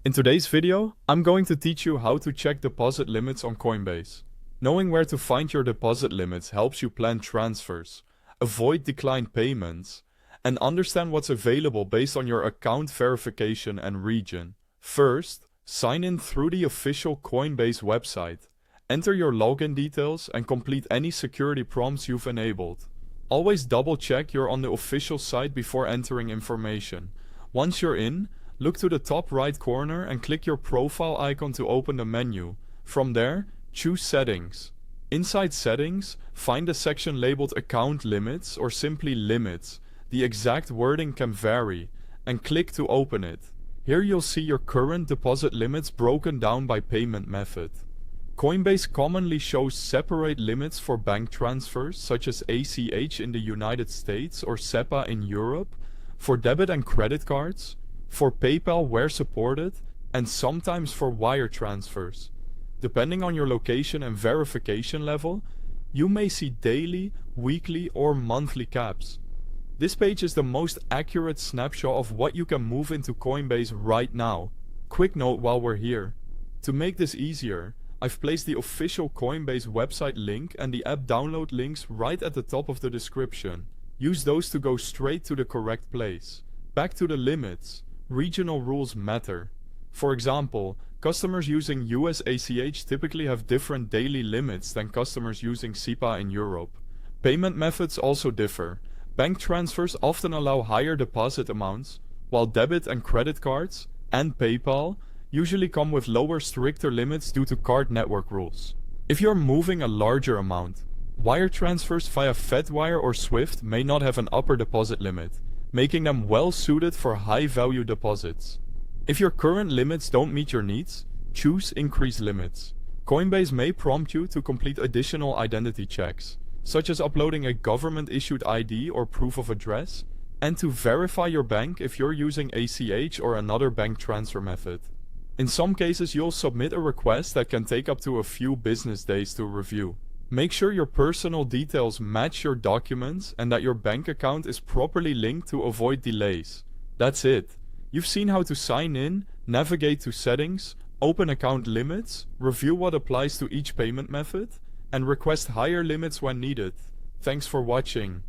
In today's video, I'm going to teach you how to check deposit limits on Coinbase. Knowing where to find your deposit limits helps you plan transfers, avoid declined payments, and understand what's available based on your account verification and region. First, sign in through the official Coinbase website. Enter your login details and complete any security prompts you've enabled. Always double check you're on the official site before entering information. Once you're in, look to the top right corner and click your profile icon to open the menu. From there, choose Settings. Inside Settings, find the section labeled Account Limits or simply Limits. The exact wording can vary, and click to open it. Here you'll see your current deposit limits broken down by payment method. Coinbase commonly shows separate limits for bank transfers such as ACH in the United States or SEPA in Europe, for debit and credit cards, for PayPal where supported, and sometimes for wire transfers. Depending on your location and verification level, you may see daily, weekly, or monthly caps. This page is the most accurate snapshot of what you can move into Coinbase right now. Quick note while we're here. To make this easier, I've placed the official Coinbase website link and the app download links right at the top of the description. Use those to go straight to the correct place. Back to the limits. Regional rules matter. For example, customers using US ACH typically have different daily limits than customers using SEPA in Europe. Payment methods also differ. Bank transfers often allow higher deposit amounts, while debit and credit cards, and PayPal, usually come with lower, stricter limits due to card network rules. If you're moving a larger amount, wire transfers via Fedwire or SWIFT may not have an upper deposit limit, making them well suited for high-value deposits. If your current limits don't meet your needs, choose Increase Limits. Coinbase may prompt you to complete additional identity checks, such as uploading a government-issued ID or proof of address, and to verify your bank if you're using ACH or another bank transfer method. In some cases, you'll submit a request that can take up to a few business days to review. Make sure your personal details match your documents and that your bank account is properly linked to avoid delays. That's it. You've seen how to sign in, navigate to settings, open account limits, review what applies to each payment method, and request higher limits when needed. Thanks for watching.